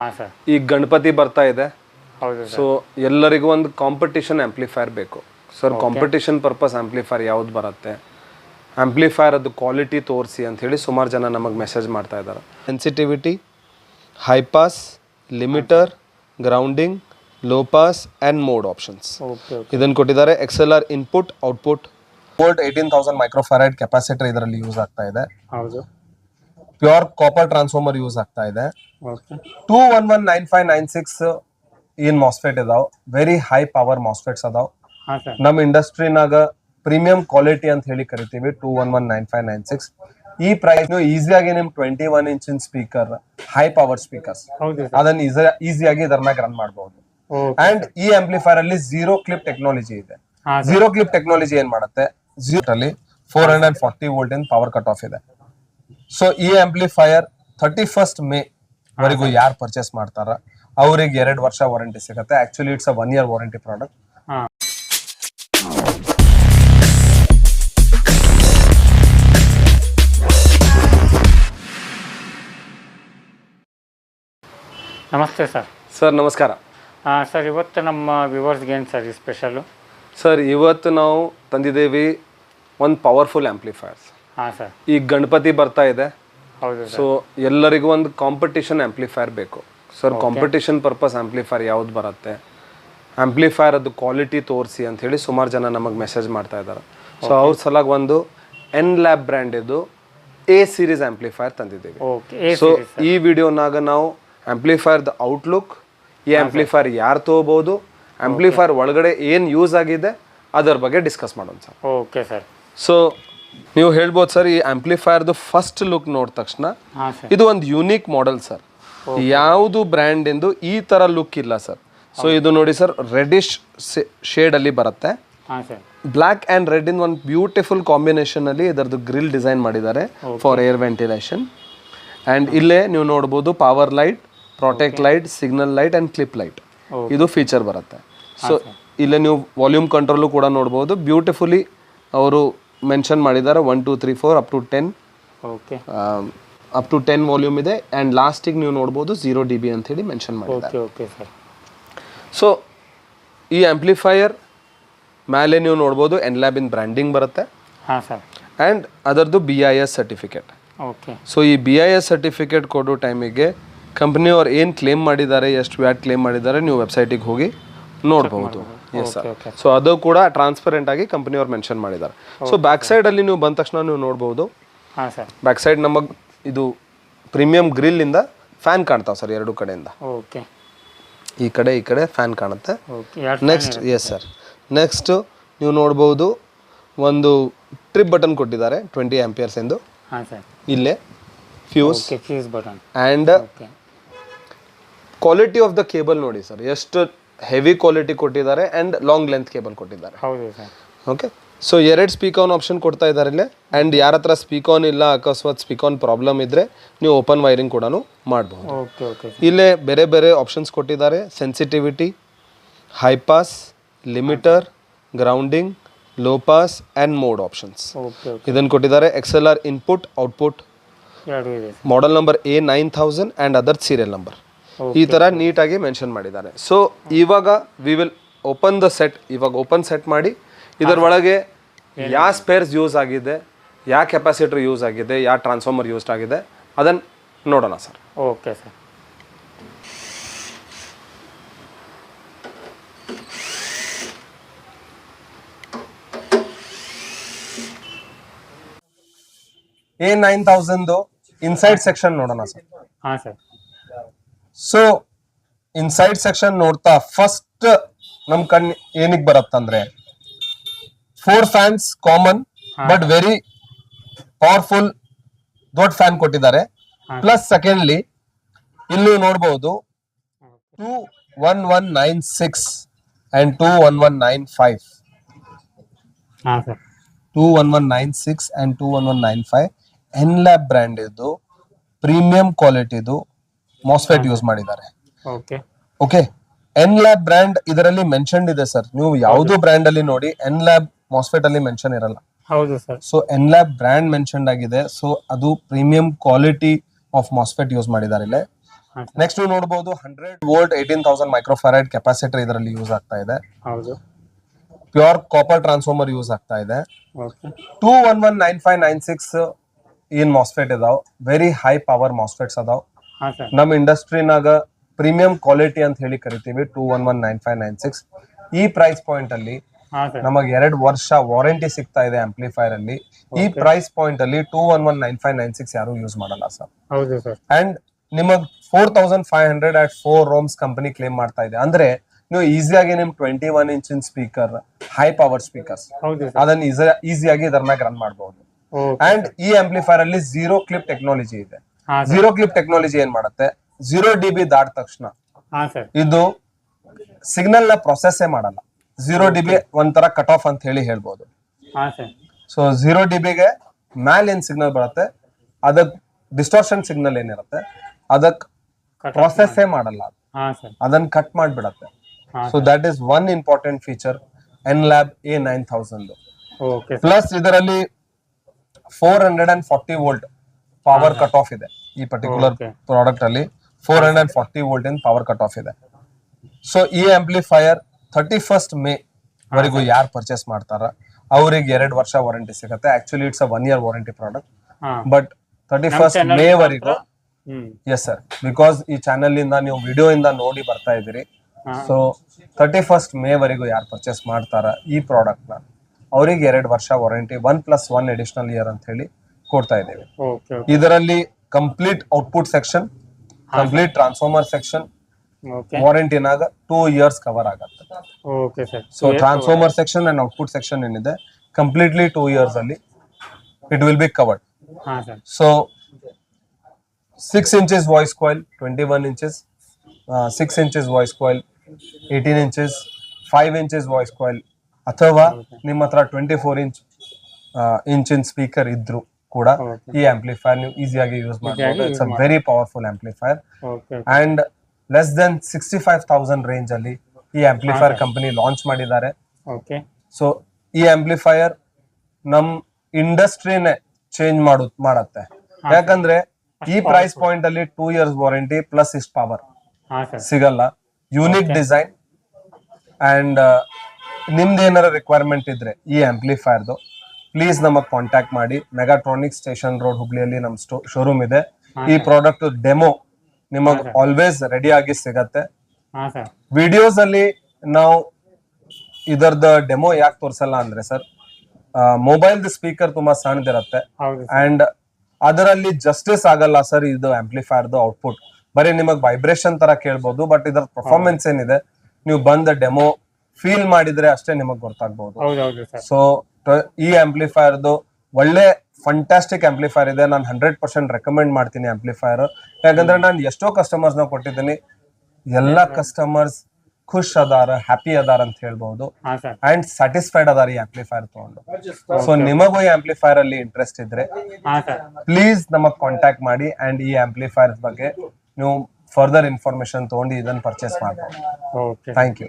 ಹಾಂ ಸರ್. ಈಗ ಗಣಪತಿ ಬರ್ತಾ ಇದೆ. ಹೌದು ಸೊ ಎಲ್ಲರಿಗೂ ಒಂದು ಕಾಂಪಿಟಿಷನ್ ಆಂಪ್ಲಿಫೈರ್ ಬೇಕು ಸರ್. ಕಾಂಪಿಟಿಷನ್ ಪರ್ಪಸ್ ಆಂಪ್ಲಿಫೈರ್ ಯಾವ್ದು ಬರುತ್ತೆ, ಆಂಪ್ಲಿಫೈರ್ ಅದು ಕ್ವಾಲಿಟಿ ತೋರಿಸಿ ಅಂತ ಹೇಳಿ ಸುಮಾರು ಜನ ನಮಗೆ ಮೆಸೇಜ್ ಮಾಡ್ತಾ ಇದ್ದಾರೆ. Sensitivity, high pass, limiter, grounding, low pass and mode options ಇದನ್ನು ಕೊಟ್ಟಿದ್ದಾರೆ. XLR input output, volt 18,000 microfarad capacitor ಇದರಲ್ಲಿ ಯೂಸ್ ಆಗ್ತಾ ಇದೆ. ಹೌದು. ಪ್ಯೂರ್ ಕಾಪರ್ ಟ್ರಾನ್ಸ್ಫಾರ್ಮರ್ ಯೂಸ್ ಆಗ್ತಾ ಇದೆ. 2119596 ಏನ್ ಮಾಸ್ಫೆಟ್ ಇದಾವ್, ವೆರಿ ಹೈ ಪವರ್ ಮಾಸ್ಫೆಟ್ಸ್ ಅದಾವ್. ನಮ್ಮ ಇಂಡಸ್ಟ್ರಿನಾಗ ಪ್ರೀಮಿಯಂ ಕ್ವಾಲಿಟಿ ಅಂತ ಹೇಳಿ ಕರಿತೀವಿ. 2119596 ಈ ಪ್ರೈಸ್ ಈಸಿಯಾಗಿ ನಿಮ್ 21 ಇಂಚಿನ ಸ್ಪೀಕರ್, ಹೈ ಪವರ್ ಸ್ಪೀಕರ್ಸ್ ಅದನ್ನ ಈಸಿಯಾಗಿ ಇದರ ಮ್ಯಾಗ ರನ್ ಮಾಡಬಹುದು. ಅಂಡ್ ಈ ಆಂಪ್ಲಿಫೈರ್ ಅಲ್ಲಿ ಝೀರೋ ಕ್ಲಿಪ್ ಟೆಕ್ನಾಲಜಿ ಇದೆ. ಝೀರೋ ಕ್ಲಿಪ್ ಟೆಕ್ನಾಲಜಿ ಏನ್ ಮಾಡುತ್ತೆ, 0 ಅಲ್ಲಿ 440 volt in power cut off ಇದೆ. ಸೊ ಈ ಆಂಪ್ಲಿಫೈರ್ 31st ಮೇ ವರೆಗೂ ಯಾರು ಪರ್ಚೇಸ್ ಮಾಡ್ತಾರ ಅವ್ರಿಗೆ 2 ವರ್ಷ ವಾರಂಟಿ ಸಿಗುತ್ತೆ. Actually it's a 1 year warranty product. ನಮಸ್ತೆ ಸರ್. ಸರ್ ನಮಸ್ಕಾರ. ಸರ್, ಇವತ್ತು ನಮ್ಮ ವ್ಯೂವರ್ಸ್ಗೆ ಏನು ಸರ್ ಸ್ಪೆಷಲು? ಸರ್, ಇವತ್ತು ನಾವು ತಂದಿದ್ದೇವೆ ಒಂದು ಪವರ್ಫುಲ್ ಆಂಪ್ಲಿಫೈರ್ಸ್. ಹಾಂ ಸರ್. ಈಗ ಗಣಪತಿ ಬರ್ತಾ ಇದೆ. ಹೌದು. ಸೊ ಎಲ್ಲರಿಗೂ ಒಂದು ಕಾಂಪಿಟಿಷನ್ ಆಂಪ್ಲಿಫೈರ್ ಬೇಕು ಸರ್. ಕಾಂಪಿಟಿಷನ್ ಪರ್ಪಸ್ ಆಂಪ್ಲಿಫೈರ್ ಯಾವ್ದು ಬರುತ್ತೆ, ಆಂಪ್ಲಿಫೈರ್ ಅದು ಕ್ವಾಲಿಟಿ ತೋರಿಸಿ ಅಂತ ಹೇಳಿ ಸುಮಾರು ಜನ ನಮಗೆ ಮೆಸೇಜ್ ಮಾಡ್ತಾ ಇದ್ದಾರೆ. ಸೊ ಅವ್ರ ಸಲಾಗಿ ಒಂದು NLab ಬ್ರ್ಯಾಂಡ್ ಇದು A ಸೀರೀಸ್ ಆಂಪ್ಲಿಫೈರ್ ತಂದಿದ್ದೀವಿ. ಸೊ ಈ ವಿಡಿಯೋನಾಗ ನಾವು ಆಂಪ್ಲಿಫೈರ್ ದ ಔಟ್ಲುಕ್, ಈ ಆಂಪ್ಲಿಫೈರ್ ಯಾರು ತಗೋಬಹುದು, ಆಂಪ್ಲಿಫೈರ್ ಒಳಗಡೆ ಏನು ಯೂಸ್ ಆಗಿದೆ ಅದರ ಬಗ್ಗೆ ಡಿಸ್ಕಸ್ ಮಾಡೋಣ ಸರ್. Okay sir. ಸೊ ನೀವು ಹೇಳ್ಬೋದು ಸರ್, ಈ ಆಂಪ್ಲಿಫೈರ್ದು ಫಸ್ಟ್ ಲುಕ್ ನೋಡಿದ ತಕ್ಷಣ ಇದು ಒಂದು ಯೂನಿಕ್ ಮಾಡೆಲ್ ಸರ್. ಯಾವುದು ಬ್ರ್ಯಾಂಡ್ ಎಂದು ಈ ತರ ಲುಕ್ ಇಲ್ಲ ಸರ್. ಸೊ ಇದು ನೋಡಿ ಸರ್, ರೆಡಿಶ್ ಶೇಡ್ ಅಲ್ಲಿ ಬರುತ್ತೆ. ಬ್ಲ್ಯಾಕ್ ಅಂಡ್ ರೆಡ್ ಇನ್ ಒಂದು ಬ್ಯೂಟಿಫುಲ್ ಕಾಂಬಿನೇಷನ್ ಅಲ್ಲಿ ಇದರದ್ದು ಗ್ರಿಲ್ ಡಿಸೈನ್ ಮಾಡಿದ್ದಾರೆ ಫಾರ್ ಏರ್ ವೆಂಟಿಲೇಷನ್. ಅಂಡ್ ಇಲ್ಲೇ ನೀವು ನೋಡ್ಬೋದು power light, protect light, signal light and clip light ಇದು ಫೀಚರ್ ಬರುತ್ತೆ. ಸೊ ಇಲ್ಲೇ ನೀವು ವಾಲ್ಯೂಮ್ ಕಂಟ್ರೋಲು ಕೂಡ ನೋಡ್ಬೋದು. ಬ್ಯೂಟಿಫುಲಿ ಅವರು ಮೆನ್ಷನ್ ಮಾಡಿದ್ದಾರೆ 1 2 3 4 up to 10. Okay. Up to 10 volume ಇದೆ. ಆ್ಯಂಡ್ ಲಾಸ್ಟಿಗೆ ನೀವು ನೋಡ್ಬೋದು 0 dB ಅಂತ ಹೇಳಿ ಮೆನ್ಷನ್ ಮಾಡಿದ್ದಾರೆ. Okay sir. ಸೊ ಈ ಆಂಪ್ಲಿಫೈಯರ್ ಮೇಲೆ ನೀವು ನೋಡ್ಬೋದು NLab ಇನ್ ಬ್ರ್ಯಾಂಡಿಂಗ್ ಬರುತ್ತೆ. ಹಾಂ ಸರ್. ಆ್ಯಂಡ್ ಅದರದ್ದು BIS ಸರ್ಟಿಫಿಕೇಟ್. ಓಕೆ. ಸೊ ಈ BIS ಸರ್ಟಿಫಿಕೇಟ್ ಕೊಡೋ ಟೈಮಿಗೆ ಕಂಪ್ನಿಯವ್ರು ಏನು ಕ್ಲೇಮ್ ಮಾಡಿದ್ದಾರೆ, ಎಷ್ಟು ವ್ಯಾಟ್ ಕ್ಲೇಮ್ ಮಾಡಿದ್ದಾರೆ ನೀವು ವೆಬ್ಸೈಟಿಗೆ ಹೋಗಿ ನೋಡ್ಬೋದು. Yes sir. ಸೊ ಅದು ಕೂಡ ಟ್ರಾನ್ಸ್ಪರೆಂಟ್ ಆಗಿ ಕಂಪ್ನಿಯವ್ರು ಮೆನ್ಷನ್ ಮಾಡಿದ್ದಾರೆ. ಸೊ ಬ್ಯಾಕ್ ಸೈಡಲ್ಲಿ ನೀವು ಬಂದ ತಕ್ಷಣ ನೀವು ನೋಡ್ಬೋದು. ಹಾಂ ಸರ್. ಬ್ಯಾಕ್ ಸೈಡ್ ನಮಗೆ ಇದು ಪ್ರೀಮಿಯಂ ಗ್ರಿಲ್ಲಿಂದ ಫ್ಯಾನ್ ಕಾಣ್ತಾವೆ ಸರ್ ಎರಡು ಕಡೆಯಿಂದ. ಓಕೆ. ಈ ಕಡೆ ಫ್ಯಾನ್ ಕಾಣುತ್ತೆ. ನೆಕ್ಸ್ಟ್ ಎಸ್ ಸರ್, ನೆಕ್ಸ್ಟ್ ನೀವು ನೋಡ್ಬೋದು ಒಂದು ಟ್ರಿಪ್ ಬಟನ್ ಕೊಟ್ಟಿದ್ದಾರೆ 20 amperes ಎಂದು. ಹಾಂ ಸರ್. ಇಲ್ಲೇ fuse button and quality of the cable ನೋಡಿ ಸರ್, ಎಷ್ಟು ಹೆವಿ ಕ್ವಾಲಿಟಿ ಕೊಟ್ಟಿದ್ದಾರೆ ಆ್ಯಂಡ್ ಲಾಂಗ್ ಲೆಂತ್ ಕೇಬಲ್ ಕೊಟ್ಟಿದ್ದಾರೆ. ಹೌದು ಸರ್. ಓಕೆ. ಸೊ 2 ಸ್ಪೀಕಾನ್ ಆಪ್ಷನ್ ಕೊಡ್ತಾ ಇದ್ದಾರೆ ಇಲ್ಲೇ. ಆ್ಯಂಡ್ ಯಾರ ಹತ್ರ ಸ್ಪೀಕಾನ್ ಇಲ್ಲ, ಅಕಸ್ಮಾತ್ ಸ್ಪೀಕಾನ್ ಪ್ರಾಬ್ಲಮ್ ಇದ್ದರೆ ನೀವು ಓಪನ್ ವೈರಿಂಗ್ ಕೂಡ ಮಾಡಬಹುದು. ಇಲ್ಲೇ ಬೇರೆ ಬೇರೆ ಆಪ್ಷನ್ಸ್ ಕೊಟ್ಟಿದ್ದಾರೆ. Sensitivity, high pass, limiter, grounding, low pass and mode options ಇದನ್ನು ಕೊಟ್ಟಿದ್ದಾರೆ. XLR input output, model number A9000 and other serial number ಈ ಥರ ನೀಟಾಗಿ ಮೆನ್ಷನ್ ಮಾಡಿದ್ದಾರೆ. ಸೊ ಇವಾಗ we will open the set. ಇವಾಗ ಓಪನ್ ಸೆಟ್ ಮಾಡಿ ಇದರ ಒಳಗೆ ಯಾವ ಸ್ಪೇರ್ಸ್ ಯೂಸ್ ಆಗಿದೆ, ಯಾವ ಕೆಪಾಸಿಟರ್ ಯೂಸ್ ಆಗಿದೆ, ಯಾವ ಟ್ರಾನ್ಸ್ಫಾರ್ಮರ್ ಯೂಸ್ ಆಗಿದೆ ಅದನ್ನು ನೋಡೋಣ sir. Okay sir. A9000 inside section ನೋಡೋಣ ಸರ್. ಹಾಂ ಸರ್. ಸೊ ಇನ್ಸೈಡ್ ಸೆಕ್ಷನ್ ನೋಡ್ತಾ ಫಸ್ಟ್ ನಮ್ ಕಣ್ ಏನಿಗೆ ಬರುತ್ತಂದ್ರೆ 4 fans common but very powerful ದೊಡ್ಡ ಫ್ಯಾನ್ ಕೊಟ್ಟಿದ್ದಾರೆ. ಪ್ಲಸ್ ಸೆಕೆಂಡ್ಲಿ ಇಲ್ಲಿ ನೋಡಬಹುದು 21196 ಅಂಡ್ 21195. 21196 ಅಂಡ್ 21195 NLab ಬ್ರ್ಯಾಂಡ್ ಇದು ಪ್ರೀಮಿಯಂ ಕ್ವಾಲಿಟಿದು ಮಾಸ್ಫೆಟ್ ಯೂಸ್ ಮಾಡಿದ್ದಾರೆ. ಓಕೆ. NLab ಬ್ರ್ಯಾಂಡ್ ಇದರಲ್ಲಿ ಮೆನ್ಷನ್ ಇದೆ ಸರ್. ನೀವು ಯಾವ್ದು ಬ್ರ್ಯಾಂಡ್ ಅಲ್ಲಿ ನೋಡಿ NLab ಮಾಸ್ಫೆಟ್ ಅಲ್ಲಿ ಮೆನ್ಷನ್ ಇರಲ್ಲ. ಹೌದು sir. So NLab brand mention ಆಗಿದೆ. ಸೊ ಅದು premium quality of MOSFET use ಮಾಡಿದ್ದಾರೆ ಇಲ್ಲೇ. ನೆಕ್ಸ್ಟ್ ನೋಡಬಹುದು 100 ವೋಲ್ಟ್ 18,000 ಮೈಕ್ರೋಫ್ಯಾರಡ್ ಕೆಪಾಸಿಟರ್ ಇದರಲ್ಲಿ ಯೂಸ್ ಆಗ್ತಾ ಇದೆ. ಹೌದು. ಪ್ಯೂರ್ ಕಾಪರ್ ಟ್ರಾನ್ಸ್ಫಾರ್ಮರ್ ಯೂಸ್ ಆಗ್ತಾ ಇದೆ. 2119596 ಏನ್ ಮಾಸ್ಫೆಟ್ ಇದಾವ್, ವೆರಿ ಹೈ ಪವರ್ ಮಾಸ್ಫೆಟ್ಸ್ ಅದಾವ್. ನಮ್ ಇಂಡಸ್ಟ್ರಿನಾಗ ಪ್ರೀಮಿಯಂ ಕ್ವಾಲಿಟಿ ಅಂತ ಹೇಳಿ ಕರಿತೀವಿ 2119596. ಈ ಪ್ರೈಸ್ ಪಾಯಿಂಟ್ ಅಲ್ಲಿ ನಮಗೆ 2 ವರ್ಷ ವಾರಂಟಿ ಸಿಗ್ತಾ ಇದೆ ಆಂಪ್ಲಿಫೈರ್ ಅಲ್ಲಿ. ಈ ಪ್ರೈಸ್ ಪಾಯಿಂಟ್ ಅಲ್ಲಿ 2119596 ಯಾರು ಯೂಸ್ ಮಾಡಲ್ಲ ಸರ್. ಅಂಡ್ ನಿಮಗ್ 4500 at 4 roms ಕಂಪನಿ ಕ್ಲೇಮ್ ಮಾಡ್ತಾ ಇದೆ. ಅಂದ್ರೆ ನೀವು ಈಸಿಯಾಗಿ ನಿಮ್ 21 inch speaker, high power speakers ಅದನ್ನ ಈಸಿಯಾಗಿ ಇದರ ಮ್ಯಾಗ ರನ್ ಮಾಡಬಹುದು. ಅಂಡ್ ಈ ಆಂಪ್ಲಿಫೈರ್ ಅಲ್ಲಿ 0 ಕ್ಲಿಪ್ ಟೆಕ್ನಾಲಜಿ ಇದೆ. 0 ಕ್ಲಿಪ್ ಟೆಕ್ನಾಲಜಿ ಏನ್ ಮಾಡುತ್ತೆ, 0 dB ದಾಟ ತಕ್ಷಣ ಇದು ಸಿಗ್ನಲ್ ನ ಪ್ರೊಸೆಸ್ ಮಾಡಲ್ಲ. 0 dB ಒಂಥರ ಕಟ್ ಆಫ್ ಅಂತ ಹೇಳಿ ಹೇಳ್ಬೋದು. ಸೊ 0 dB ಗೆ ಮ್ಯಾಲ್ ಏನ್ ಸಿಗ್ನಲ್ ಬರುತ್ತೆ, ಅದಕ್ ಡಿಸ್ಟೋರ್ಷನ್ ಸಿಗ್ನಲ್ ಏನಿರುತ್ತೆ ಅದಕ್ ಪ್ರೊಸೆಸ್ ಮಾಡಲ್ಲ, ಅದನ್ನ ಕಟ್ ಮಾಡ್ಬಿಡತ್ತೆ. So that is one important feature ಎನ್ಲ್ಯಾಬ್ A9000. ಪ್ಲಸ್ ಇದರಲ್ಲಿ 440 ವೋಲ್ಟ್ ಪವರ್ ಕಟ್ ಆಫ್ ಇದೆ. ಈ ಪರ್ಟಿಕ್ಯುಲರ್ ಪ್ರಾಡಕ್ಟ್ ಅಲ್ಲಿ 440 volt in power cut off ಇದೆ. ಸೊ ಈ ಆಂಪ್ಲಿಫೈಯರ್ 31st May ವರೆಗೂ ಯಾರು ಪರ್ಚೇಸ್ ಮಾಡ್ತಾರ ಅವ್ರಿಗೆ 2 ವರ್ಷ ವಾರಂಟಿ ಸಿಗುತ್ತೆ. Actually it's a 1 year warranty product, but 31st May ವರೆಗೂ. ಎಸ್ ಸರ್, ಬಿಕಾಸ್ ಈ ಚಾನೆಲ್ ಇಂದ ನೀವು ವಿಡಿಯೋ ಇಂದ ನೋಡಿ ಬರ್ತಾ ಇದ್ದೀರಿ. ಸೊ 31st May ವರೆಗೂ ಯಾರು ಪರ್ಚೇಸ್ ಮಾಡ್ತಾರ ಈ ಪ್ರಾಡಕ್ಟ್ ನ ಅವರಿಗೆ 2 ವರ್ಷ ವಾರಂಟಿ 1+1 ಅಡಿಷನಲ್ ಇಯರ್ ಅಂತ ಹೇಳಿ ಕೊಡ್ತಾ ಇದ್ದೇವೆ. ಇದರಲ್ಲಿ complete output section, complete transformer section ವಾರಂಟಿನಾಗ 2 years ಕವರ್ ಆಗುತ್ತೆ. So transformer section and output section ಏನಿದೆ ಕಂಪ್ಲೀಟ್ಲಿ 2 years ಅಲ್ಲಿ it will be covered. So 6 inches voice coil, 21 inches, 6 inches voice coil, 18 inches, 5 inches voice coil, ಅಥವಾ ನಿಮ್ಮ ಹತ್ರ 24 inch speaker ಇದ್ರು ಕೂಡ ಈ ಆಂಪ್ಲಿಫೈರ್ ನೀವು ಈಸಿಯಾಗಿ ಯೂಸ್ ಮಾಡಬಹುದು. It's a very powerful amplifier. And less than 65,000 range ಅಲ್ಲಿ ಈ ಆಂಪ್ಲಿಫೈರ್ ಕಂಪನಿ ಲಾಂಚ್ ಮಾಡಿದ್ದಾರೆ. ಸೊ ಈ ಆಂಪ್ಲಿಫೈರ್ ನಮ್ ಇಂಡಸ್ಟ್ರಿನೇ ಚೇಂಜ್ ಮಾಡತ್ತೆ. ಯಾಕಂದ್ರೆ ಈ ಪ್ರೈಸ್ ಪಾಯಿಂಟ್ ಅಲ್ಲಿ 2 years ವಾರಂಟಿ ಪ್ಲಸ್ ಇಷ್ಟು ಪವರ್ ಸಿಗಲ್ಲ. Unique design. ಅಂಡ್ ನಿಮ್ದು ಏನಾರ ರಿಕ್ವೈರ್ಮೆಂಟ್ ಇದ್ರೆ ಈ ಆಂಪ್ಲಿಫೈರ್ದು ಪ್ಲೀಸ್ ನಮಗ್ ಕಾಂಟ್ಯಾಕ್ಟ್ ಮಾಡಿ. ಮೆಗಾಟ್ರಾನಿಕ್ ಸ್ಟೇಷನ್ ರೋಡ್ ಹುಬ್ಳಿಯಲ್ಲಿ ನಮ್ ಶೋರೂಮ್ ಇದೆ. ಈ ಪ್ರಾಡಕ್ಟ್ ಡೆಮೋ ನಿಮಗ್ ಆಲ್ವೇಸ್ ರೆಡಿ ಆಗಿ ಸಿಗತ್ತೆ. ವಿಡಿಯೋಸ್ ಅಲ್ಲಿ ನಾವು ಇದರದ ಡೆಮೋ ಯಾಕೆ ತೋರ್ಸಲ್ಲ ಅಂದ್ರೆ ಸರ್, ಮೊಬೈಲ್ ಸ್ಪೀಕರ್ ತುಂಬಾ ಸಣ್ಣದಿರತ್ತೆ ಅಂಡ್ ಅದರಲ್ಲಿ ಜಸ್ಟಿಸ್ ಆಗಲ್ಲ ಸರ್. ಇದು ಆಂಪ್ಲಿಫೈರ್ದು ಔಟ್ಪುಟ್ ಬರೀ ನಿಮಗ್ ವೈಬ್ರೇಷನ್ ತರ ಕೇಳ್ಬೋದು, ಬಟ್ ಇದರ ಪರ್ಫಾರ್ಮೆನ್ಸ್ ಏನಿದೆ ನೀವು ಬಂದ ಡೆಮೋ ಫೀಲ್ ಮಾಡಿದ್ರೆ ಅಷ್ಟೇ ನಿಮಗ್ ಗೊತ್ತಾಗ್ಬಹುದು. ಸೊ ಈ ಆಂಪ್ಲಿಫೈರ್ದು ಒಳ್ಳೆ ಫಂಟಾಸ್ಟಿಕ್ ಆಂಪ್ಲಿಫೈರ್ ಇದೆ. ನಾನು 100% ರೆಕಮೆಂಡ್ ಮಾಡ್ತೀನಿ ಆಂಪ್ಲಿಫೈರ್. ಯಾಕಂದ್ರೆ ನಾನು ಎಷ್ಟೋ ಕಸ್ಟಮರ್ಸ್ ನ ಕೊಟ್ಟಿದ್ದೀನಿ, ಎಲ್ಲಾ ಕಸ್ಟಮರ್ಸ್ ಖುಷ್ ಅದಾರ, ಹ್ಯಾಪಿ ಅದಾರ ಅಂತ ಹೇಳ್ಬಹುದು ಅಂಡ್ ಸ್ಯಾಟಿಸ್ಫೈಡ್ ಅದಾರ ಈ ಆಂಪ್ಲಿಫೈರ್ ತಗೊಂಡು. ಸೊ ನಿಮಗೂ ಈ ಆಂಪ್ಲಿಫೈರ್ ಅಲ್ಲಿ ಇಂಟ್ರೆಸ್ಟ್ ಇದ್ರೆ ಪ್ಲೀಸ್ ನಮಗ್ ಕಾಂಟ್ಯಾಕ್ಟ್ ಮಾಡಿ ಅಂಡ್ ಈ ಆಂಪ್ಲಿಫೈರ್ ಬಗ್ಗೆ ನೀವು ಫರ್ದರ್ ಇನ್ಫಾರ್ಮೇಶನ್ ತಗೊಂಡು ಇದನ್ನ ಪರ್ಚೇಸ್ ಮಾಡಬಹುದು. Thank you.